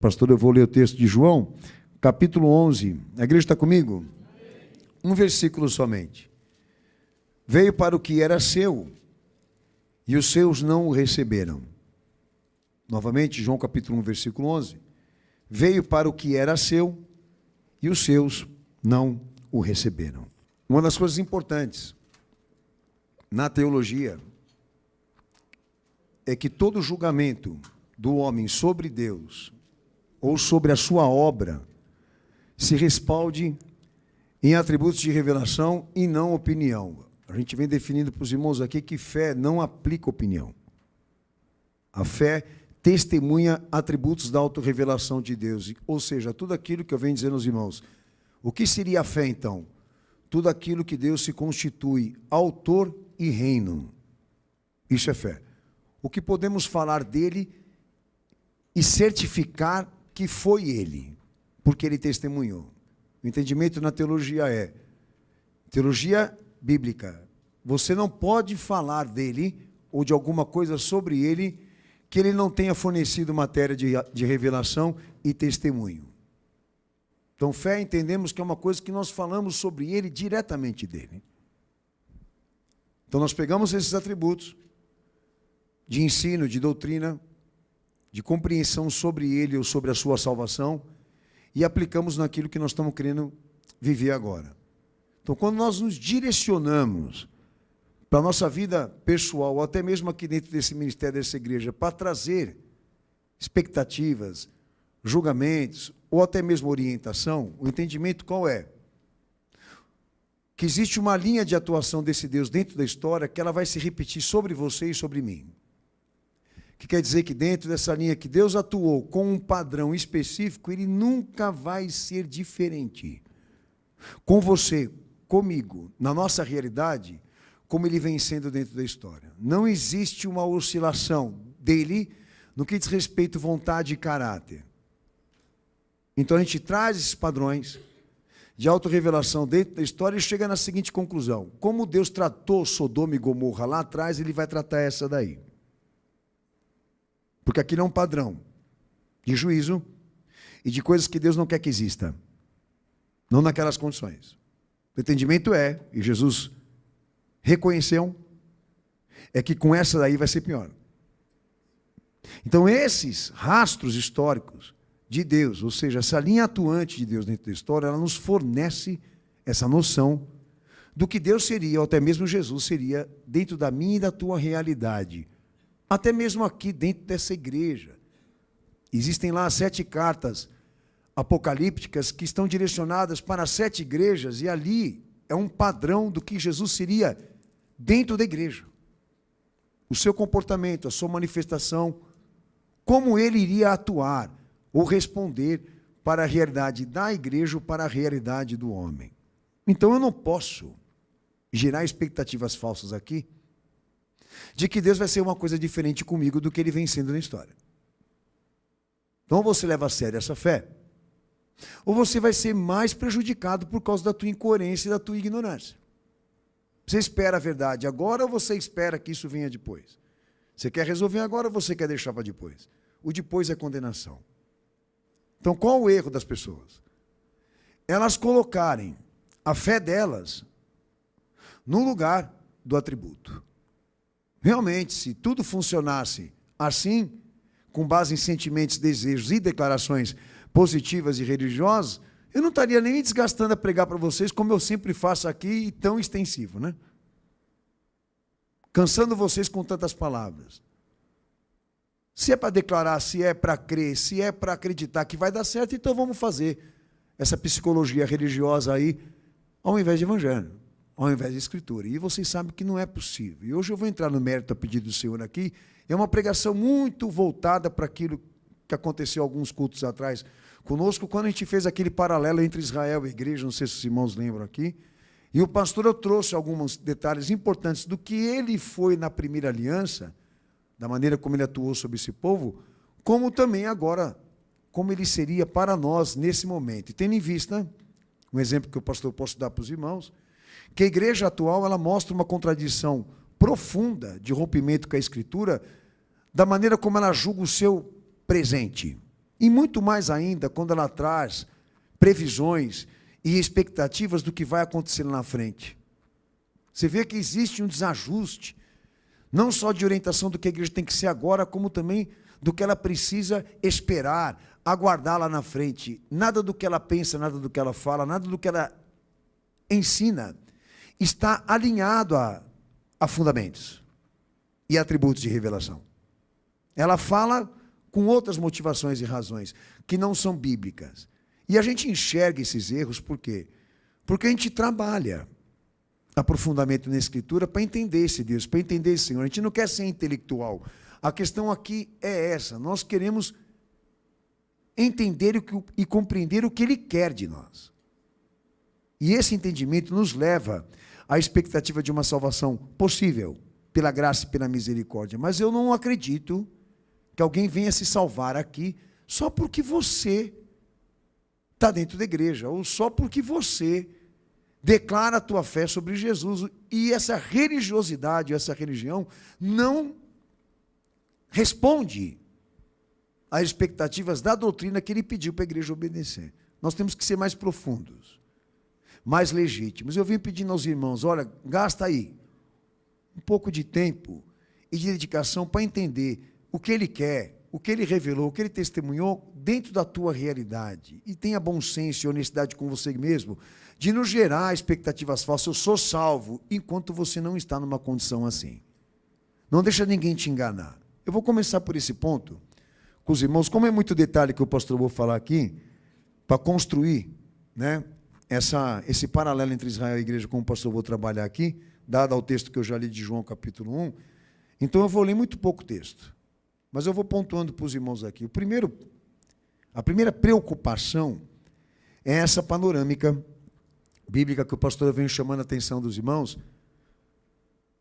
Pastor, eu vou ler o texto de João, capítulo 11. A igreja está comigo? Um versículo somente. Veio para o que era seu, e os seus não o receberam. Novamente, João capítulo 1, versículo 11. Veio para o que era seu, e os seus não o receberam. Uma das coisas importantes na teologia é que todo julgamento do homem sobre Deus ou sobre a sua obra se respalde em atributos de revelação e não opinião. A gente vem definindo para os irmãos aqui que fé não aplica opinião. A fé testemunha atributos da autorrevelação de Deus, ou seja, tudo aquilo que eu venho dizendo aos irmãos. O que seria a fé, então? Tudo aquilo que Deus se constitui autor e reino. Isso é fé. O que podemos falar dele e certificar que foi ele, porque ele testemunhou. O entendimento na teologia é, teologia bíblica, você não pode falar dele ou de alguma coisa sobre ele que ele não tenha fornecido matéria de revelação e testemunho. Então, fé, entendemos que é uma coisa que nós falamos sobre ele diretamente dele. Então, nós pegamos esses atributos de ensino, de doutrina, de compreensão sobre ele ou sobre a sua salvação e aplicamos naquilo que nós estamos querendo viver agora. Então, quando nós nos direcionamos para a nossa vida pessoal, ou até mesmo aqui dentro desse ministério, dessa igreja, para trazer expectativas, julgamentos, ou até mesmo orientação, o entendimento qual é? Que existe uma linha de atuação desse Deus dentro da história que ela vai se repetir sobre você e sobre mim. Que quer dizer que dentro dessa linha que Deus atuou com um padrão específico, ele nunca vai ser diferente. Com você, comigo, na nossa realidade, como ele vem sendo dentro da história. Não existe uma oscilação dele no que diz respeito à vontade e caráter. Então a gente traz esses padrões de autorrevelação dentro da história e chega na seguinte conclusão. Como Deus tratou Sodoma e Gomorra lá atrás, ele vai tratar essa daí. Porque aquilo é um padrão de juízo e de coisas que Deus não quer que exista. Não naquelas condições. O entendimento é, e Jesus reconheceu, é que com essa daí vai ser pior. Então esses rastros históricos de Deus, ou seja, essa linha atuante de Deus dentro da história, ela nos fornece essa noção do que Deus seria, ou até mesmo Jesus seria, dentro da minha e da tua realidade. Até mesmo aqui dentro dessa igreja. Existem lá 7 cartas apocalípticas que estão direcionadas para 7 igrejas, e ali é um padrão do que Jesus seria dentro da igreja. O seu comportamento, a sua manifestação, como ele iria atuar ou responder para a realidade da igreja ou para a realidade do homem. Então eu não posso gerar expectativas falsas aqui, de que Deus vai ser uma coisa diferente comigo do que ele vem sendo na história. Então você leva a sério essa fé, ou você vai ser mais prejudicado por causa da tua incoerência e da tua ignorância. Você espera a verdade agora ou você espera que isso venha depois? Você quer resolver agora ou você quer deixar para depois? O depois é condenação. Então qual o erro das pessoas? Elas colocarem a fé delas no lugar do atributo. Realmente, se tudo funcionasse assim, com base em sentimentos, desejos e declarações positivas e religiosas, eu não estaria nem me desgastando a pregar para vocês, como eu sempre faço aqui, e tão extensivo, né? Cansando vocês com tantas palavras. Se é para declarar, se é para crer, se é para acreditar que vai dar certo, então vamos fazer essa psicologia religiosa aí, ao invés de evangelho. Ao invés de escritura. E vocês sabem que não é possível. E hoje eu vou entrar no mérito a pedido do Senhor aqui. É uma pregação muito voltada para aquilo que aconteceu alguns cultos atrás conosco, quando a gente fez aquele paralelo entre Israel e a igreja, não sei se os irmãos lembram aqui. E o pastor, eu trouxe alguns detalhes importantes do que ele foi na primeira aliança, da maneira como ele atuou sobre esse povo, como também agora, como ele seria para nós nesse momento. E tendo em vista, um exemplo que o pastor posso dar para os irmãos, que a igreja atual ela mostra uma contradição profunda de rompimento com a Escritura, da maneira como ela julga o seu presente. E muito mais ainda quando ela traz previsões e expectativas do que vai acontecer lá na frente. Você vê que existe um desajuste, não só de orientação do que a igreja tem que ser agora, como também do que ela precisa esperar, aguardar lá na frente. Nada do que ela pensa, nada do que ela fala, nada do que ela ensina está alinhado a fundamentos e atributos de revelação. Ela fala com outras motivações e razões que não são bíblicas. E a gente enxerga esses erros por quê? Porque a gente trabalha aprofundamento na Escritura para entender esse Deus, para entender esse Senhor. A gente não quer ser intelectual. A questão aqui é essa. Nós queremos entender e compreender o que Ele quer de nós. E esse entendimento nos leva à expectativa de uma salvação possível, pela graça e pela misericórdia. Mas eu não acredito que alguém venha se salvar aqui só porque você está dentro da igreja, ou só porque você declara a tua fé sobre Jesus. E essa religiosidade, essa religião, não responde às expectativas da doutrina que ele pediu para a igreja obedecer. Nós temos que ser mais profundos, mais legítimos. Eu venho pedindo aos irmãos, olha, gasta aí um pouco de tempo e de dedicação para entender o que ele quer, o que ele revelou, o que ele testemunhou dentro da tua realidade. E tenha bom senso e honestidade com você mesmo, de não gerar expectativas falsas. Eu sou salvo, enquanto você não está numa condição assim. Não deixa ninguém te enganar. Eu vou começar por esse ponto com os irmãos. Como é muito detalhe que o pastor vou falar aqui, para construir, né, esse paralelo entre Israel e a igreja, como o pastor vou trabalhar aqui, dado ao texto que eu já li de João capítulo 1, então eu vou ler muito pouco texto. Mas eu vou pontuando para os irmãos aqui. A primeira preocupação é essa panorâmica bíblica que o pastor vem chamando a atenção dos irmãos,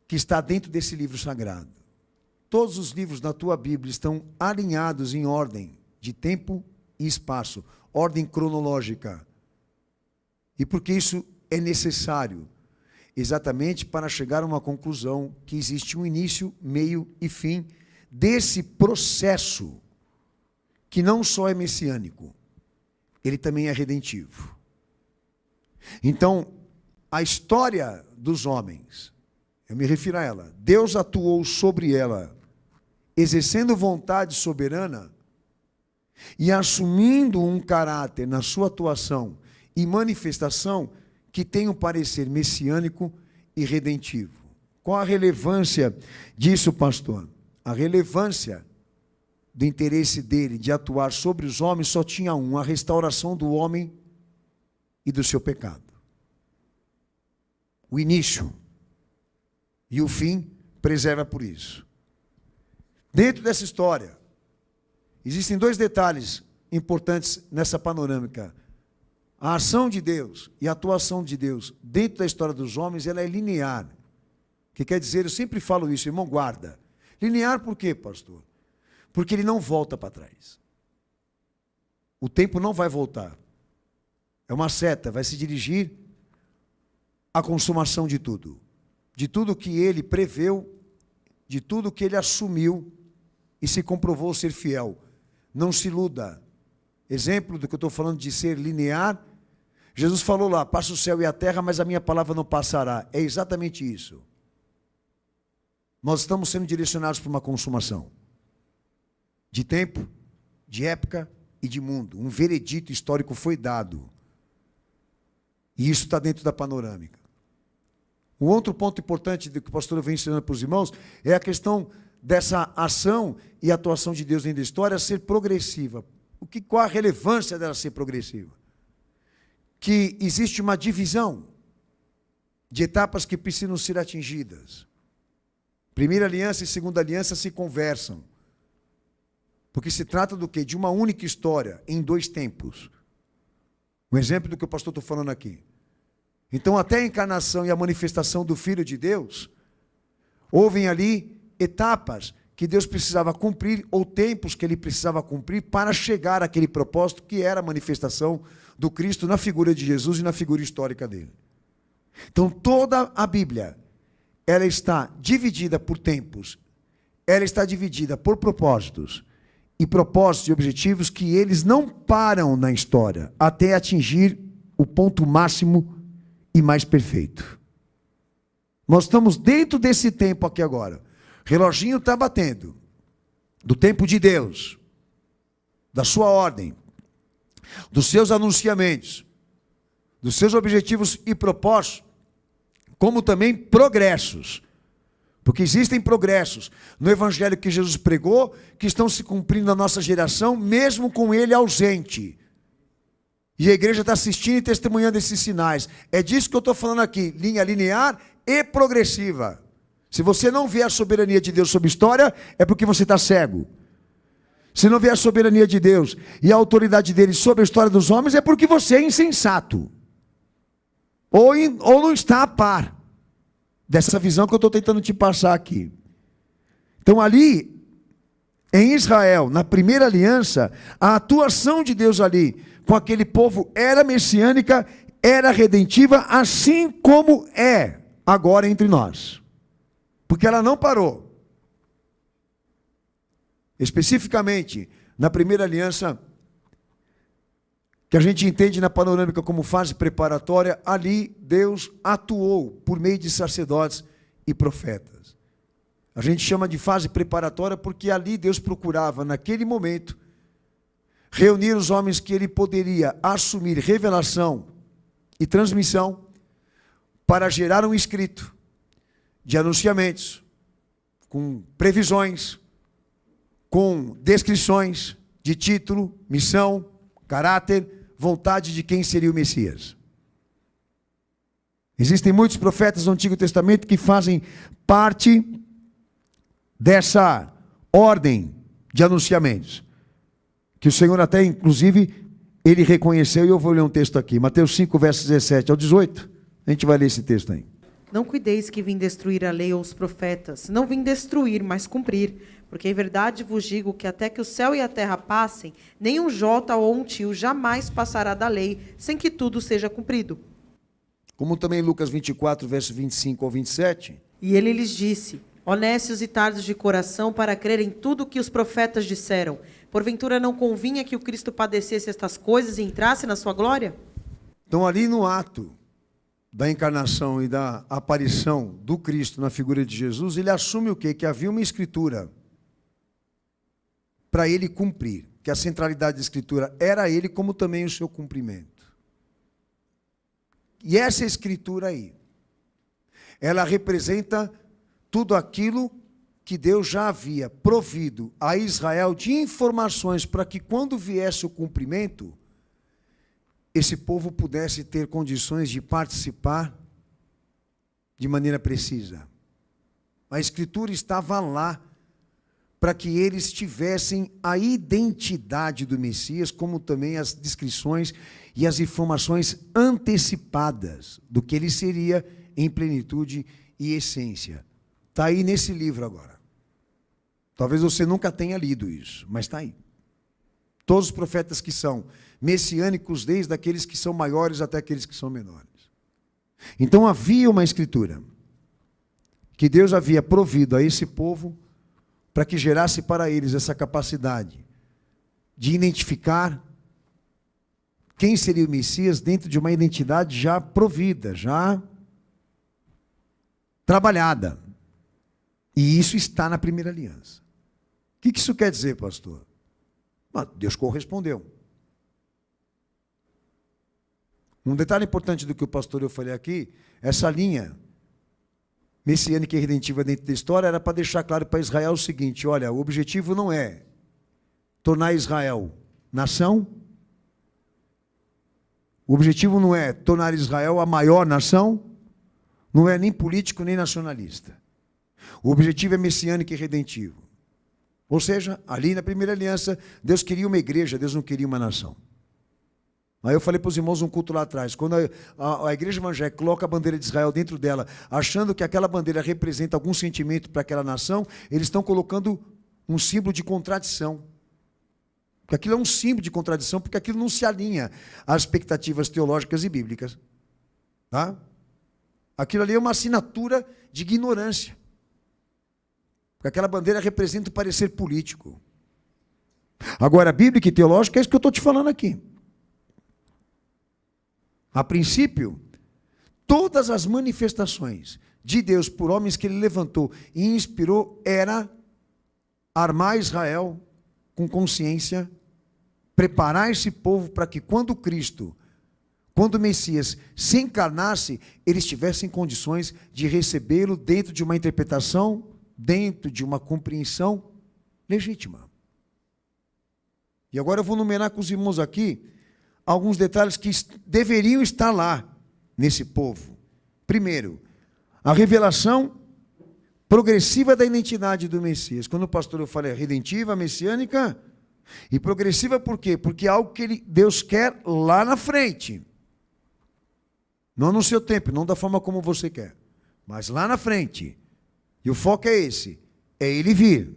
que está dentro desse livro sagrado. Todos os livros da tua Bíblia estão alinhados em ordem de tempo e espaço, ordem cronológica. E porque isso é necessário, exatamente para chegar a uma conclusão que existe um início, meio e fim desse processo, que não só é messiânico, ele também é redentivo. Então, a história dos homens, eu me refiro a ela, Deus atuou sobre ela, exercendo vontade soberana e assumindo um caráter na sua atuação e manifestação que tem um parecer messiânico e redentivo. Qual a relevância disso, pastor? A relevância do interesse dele de atuar sobre os homens só tinha a restauração do homem e do seu pecado. O início e o fim preserva por isso. Dentro dessa história, existem dois detalhes importantes nessa panorâmica. A ação de Deus e a atuação de Deus dentro da história dos homens, ela é linear. O que quer dizer, eu sempre falo isso, irmão, guarda. Linear por quê, pastor? Porque ele não volta para trás. O tempo não vai voltar. É uma seta, vai se dirigir à consumação de tudo. De tudo que ele preveu, de tudo que ele assumiu e se comprovou ser fiel. Não se iluda. Exemplo do que eu estou falando de ser linear, Jesus falou lá, passa o céu e a terra, mas a minha palavra não passará. É exatamente isso. Nós estamos sendo direcionados para uma consumação de tempo, de época e de mundo. Um veredito histórico foi dado. E isso está dentro da panorâmica. Um outro ponto importante que o pastor vem ensinando para os irmãos é a questão dessa ação e atuação de Deus dentro da história ser progressiva. Qual a relevância dela ser progressiva? Que existe uma divisão de etapas que precisam ser atingidas. Primeira aliança e segunda aliança se conversam. Porque se trata do quê? De uma única história, em dois tempos. Um exemplo do que o pastor está falando aqui. Então, até a encarnação e a manifestação do Filho de Deus, houve ali etapas que Deus precisava cumprir, ou tempos que ele precisava cumprir, para chegar àquele propósito que era a manifestação do Cristo na figura de Jesus e na figura histórica dele. Então, toda a Bíblia, ela está dividida por tempos, ela está dividida por propósitos e propósitos e objetivos que eles não param na história até atingir o ponto máximo e mais perfeito. Nós estamos dentro desse tempo aqui agora. O reloginho está batendo. Do tempo de Deus, da sua ordem, dos seus anunciamentos, dos seus objetivos e propósitos, como também progressos. Porque existem progressos no evangelho que Jesus pregou, que estão se cumprindo na nossa geração, mesmo com ele ausente. E a igreja está assistindo e testemunhando esses sinais. É disso que eu estou falando aqui, linha linear e progressiva. Se você não vê a soberania de Deus sobre a história, é porque você está cego. Se não vê a soberania de Deus e a autoridade dele sobre a história dos homens, é porque você é insensato. Ou não está a par dessa visão que eu estou tentando te passar aqui. Então ali, em Israel, na primeira aliança, a atuação de Deus ali com aquele povo era messiânica, era redentiva, assim como é agora entre nós. Porque ela não parou. Especificamente, na primeira aliança, que a gente entende na panorâmica como fase preparatória, ali Deus atuou por meio de sacerdotes e profetas. A gente chama de fase preparatória porque ali Deus procurava, naquele momento, reunir os homens que ele poderia assumir revelação e transmissão para gerar um escrito de anunciamentos, com previsões, com descrições de título, missão, caráter, vontade de quem seria o Messias. Existem muitos profetas do Antigo Testamento que fazem parte dessa ordem de anunciamentos, que o Senhor até, inclusive, ele reconheceu, e eu vou ler um texto aqui, Mateus 5, versos 17 ao 18, a gente vai ler esse texto aí. Não cuideis que vim destruir a lei ou os profetas, não vim destruir, mas cumprir. Porque em verdade vos digo que até que o céu e a terra passem, nem um jota ou um tio jamais passará da lei, sem que tudo seja cumprido. Como também Lucas 24, verso 25 ao 27. E ele lhes disse, honestos e tardos de coração para crer em tudo o que os profetas disseram. Porventura não convinha que o Cristo padecesse estas coisas e entrasse na sua glória? Então ali no ato da encarnação e da aparição do Cristo na figura de Jesus, ele assume o quê? Que havia uma escritura para ele cumprir, que a centralidade da escritura era ele, como também o seu cumprimento. E essa escritura aí, ela representa tudo aquilo que Deus já havia provido a Israel de informações para que quando viesse o cumprimento, esse povo pudesse ter condições de participar de maneira precisa. A escritura estava lá para que eles tivessem a identidade do Messias, como também as descrições e as informações antecipadas do que ele seria em plenitude e essência. Está aí nesse livro agora. Talvez você nunca tenha lido isso, mas está aí. Todos os profetas que são messiânicos, desde aqueles que são maiores até aqueles que são menores. Então havia uma escritura que Deus havia provido a esse povo para que gerasse para eles essa capacidade de identificar quem seria o Messias dentro de uma identidade já provida, já trabalhada. E isso está na primeira aliança. O que isso quer dizer, pastor? Deus correspondeu. Um detalhe importante do que o pastor eu falei aqui, essa linha messiânica e redentiva dentro da história era para deixar claro para Israel o seguinte, olha, o objetivo não é tornar Israel nação, o objetivo não é tornar Israel a maior nação, não é nem político nem nacionalista. O objetivo é messiânico e redentivo. Ou seja, ali na primeira aliança, Deus queria uma igreja, Deus não queria uma nação. Aí eu falei para os irmãos um culto lá atrás, quando a igreja evangélica coloca a bandeira de Israel dentro dela, achando que aquela bandeira representa algum sentimento para aquela nação, eles estão colocando um símbolo de contradição. Porque aquilo é um símbolo de contradição, porque aquilo não se alinha às expectativas teológicas e bíblicas. Tá? Aquilo ali é uma assinatura de ignorância. Porque aquela bandeira representa o parecer político. Agora, bíblica e teológica é isso que eu estou te falando aqui. A princípio, todas as manifestações de Deus por homens que ele levantou e inspirou era armar Israel com consciência, preparar esse povo para que quando Cristo, quando o Messias se encarnasse, eles tivessem condições de recebê-lo dentro de uma interpretação, dentro de uma compreensão legítima. E agora eu vou numerar com os irmãos aqui alguns detalhes que deveriam estar lá nesse povo. Primeiro, a revelação progressiva da identidade do Messias. Quando o pastor eu falei redentiva, messiânica e progressiva, por quê? Porque é algo que Deus quer lá na frente. Não no seu tempo, não da forma como você quer, mas lá na frente. E o foco é esse, é ele vir.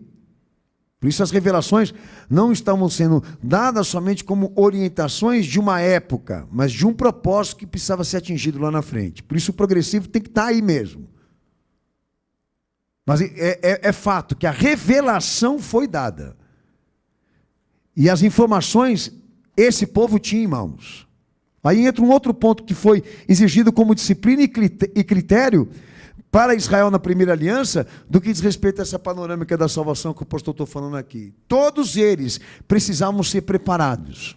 Por isso as revelações não estavam sendo dadas somente como orientações de uma época, mas de um propósito que precisava ser atingido lá na frente. Por isso o progressivo tem que estar aí mesmo. Mas é fato que a revelação foi dada. E as informações esse povo tinha em mãos. Aí entra um outro ponto que foi exigido como disciplina e critério para Israel na primeira aliança, do que diz respeito a essa panorâmica da salvação que o pastor está falando aqui. Todos eles precisavam ser preparados,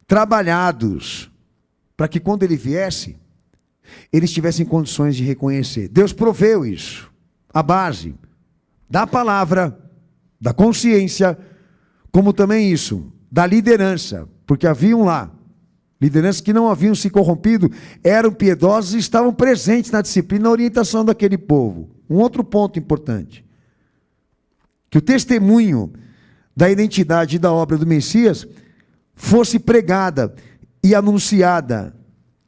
trabalhados, para que quando ele viesse, eles tivessem condições de reconhecer. Deus proveu isso, a base da palavra, da consciência, como também isso, da liderança, porque haviam lá lideranças que não haviam se corrompido, eram piedosos e estavam presentes na disciplina e na orientação daquele povo. Um outro ponto importante, que o testemunho da identidade e da obra do Messias fosse pregada e anunciada.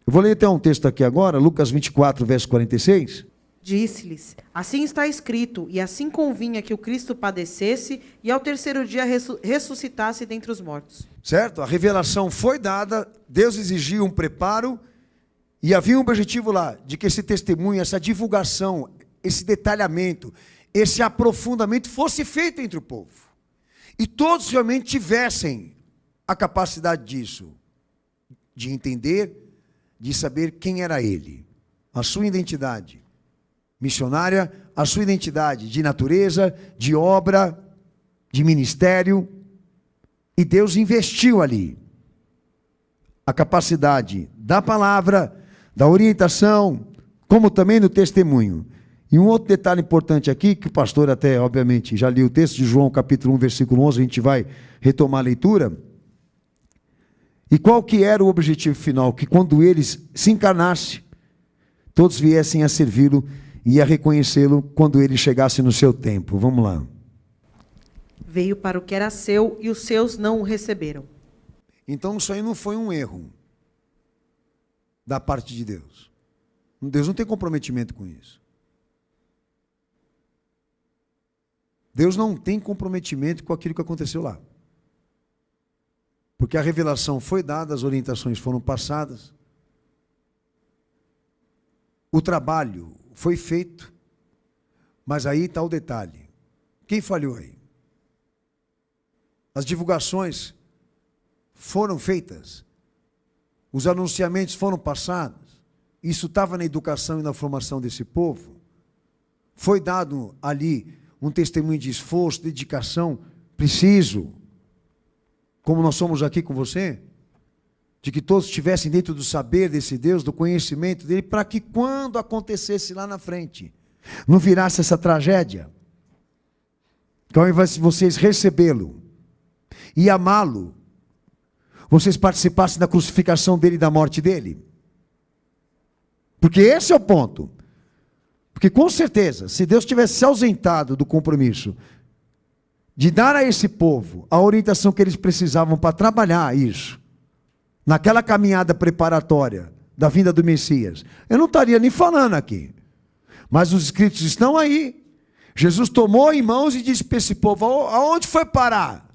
Eu vou ler até um texto aqui agora, Lucas 24, verso 46. Disse-lhes: assim está escrito, e assim convinha que o Cristo padecesse e ao terceiro dia ressuscitasse dentre os mortos. Certo? A revelação foi dada, Deus exigiu um preparo, e havia um objetivo lá, de que esse testemunho, essa divulgação, esse detalhamento, esse aprofundamento fosse feito entre o povo. E todos realmente tivessem a capacidade disso, de entender, de saber quem era ele, a sua identidade missionária, a sua identidade de natureza, de obra, de ministério. E Deus investiu ali a capacidade da palavra, da orientação, como também no testemunho. E um outro detalhe importante aqui, que o pastor até, obviamente, já leu o texto de João, capítulo 1, versículo 11, a gente vai retomar a leitura. E qual que era o objetivo final? Que quando eles se encarnassem, todos viessem a servi-lo e a reconhecê-lo quando ele chegasse no seu tempo. Vamos lá. Veio para o que era seu e os seus não o receberam. Então isso aí não foi um erro da parte de Deus. Deus não tem comprometimento com isso. Deus não tem comprometimento com aquilo que aconteceu lá. Porque a revelação foi dada, as orientações foram passadas. O trabalho foi feito, mas aí está o detalhe. Quem falhou aí? As divulgações foram feitas, os anunciamentos foram passados, isso estava na educação e na formação desse povo. Foi dado ali um testemunho de esforço, dedicação, preciso, como nós somos aqui com você, de que todos estivessem dentro do saber desse Deus, do conhecimento dele, para que quando acontecesse lá na frente, não virasse essa tragédia, que ao invés de vocês recebê-lo e amá-lo, vocês participassem da crucificação dele e da morte dele. Porque esse é o ponto. Porque com certeza, se Deus tivesse se ausentado do compromisso de dar a esse povo a orientação que eles precisavam para trabalhar isso, naquela caminhada preparatória da vinda do Messias, eu não estaria nem falando aqui. Mas os escritos estão aí. Jesus tomou em mãos e disse para esse povo: aonde foi parar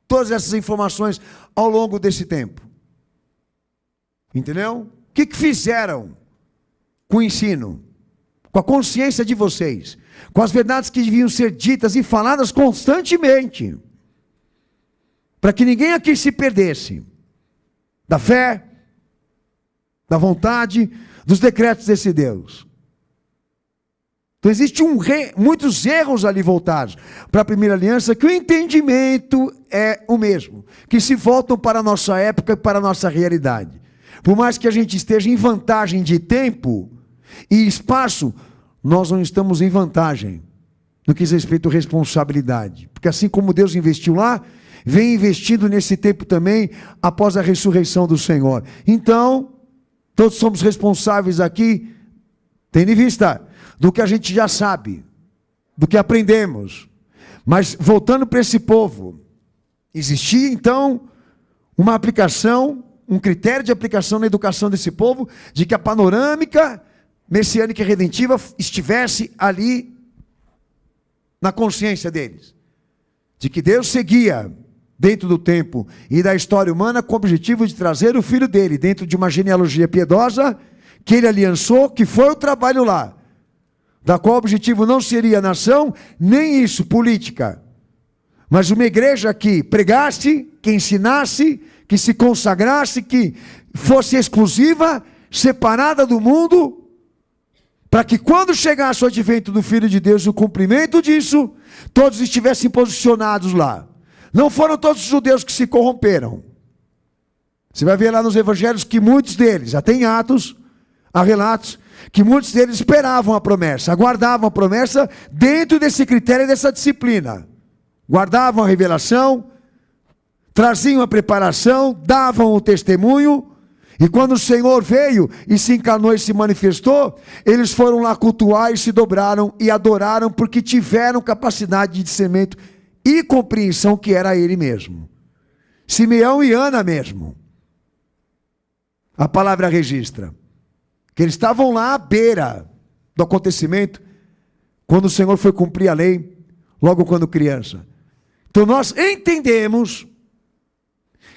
todas essas informações ao longo desse tempo? Entendeu? O que fizeram com o ensino? Com a consciência de vocês? Com as verdades que deviam ser ditas e faladas constantemente? para que ninguém aqui se perdesse da fé, da vontade, dos decretos desse Deus. Então existem muitos erros ali voltados para a primeira aliança, que o entendimento é o mesmo, que se voltam para a nossa época e para a nossa realidade. Por mais que a gente esteja em vantagem de tempo e espaço, nós não estamos em vantagem no que diz respeito à responsabilidade. Porque assim como Deus investiu lá, vem investindo nesse tempo também, após a ressurreição do Senhor. Então, todos somos responsáveis aqui, tendo em vista do que a gente já sabe, do que aprendemos. Mas, voltando para esse povo, existia então uma aplicação, um critério de aplicação na educação desse povo, de que a panorâmica messiânica e redentiva estivesse ali na consciência deles. De que Deus seguia dentro do tempo e da história humana com o objetivo de trazer o filho dele dentro de uma genealogia piedosa que ele aliançou, que foi o trabalho lá, da qual o objetivo não seria nação, nem isso, política, mas uma igreja que pregasse, que ensinasse, que se consagrasse, que fosse exclusiva, separada do mundo, para que quando chegasse o advento do Filho de Deus, o cumprimento disso, todos estivessem posicionados lá. Não foram todos os judeus que se corromperam. Você vai ver lá nos evangelhos que muitos deles, até em Atos, há relatos, que muitos deles esperavam a promessa, aguardavam a promessa dentro desse critério e dessa disciplina. Guardavam a revelação, traziam a preparação, davam o testemunho, e quando o Senhor veio e se encarnou e se manifestou, eles foram lá cultuar e se dobraram e adoraram, porque tiveram capacidade de discernimento e compreensão que era ele mesmo. Simeão e Ana mesmo. A palavra registra que eles estavam lá à beira do acontecimento, quando o Senhor foi cumprir a lei, logo quando criança. Então nós entendemos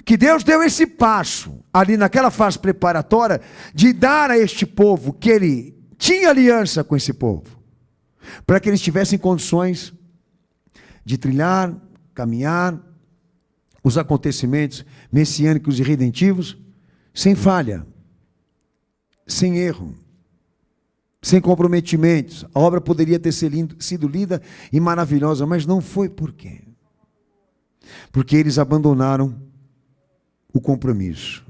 que Deus deu esse passo, ali naquela fase preparatória, de dar a este povo, que ele tinha aliança com esse povo, para que eles tivessem condições de trilhar, caminhar, os acontecimentos messiânicos e redentivos, sem falha, sem erro, sem comprometimentos. A obra poderia ter sido linda e maravilhosa, mas não foi. Por quê? Porque eles abandonaram o compromisso.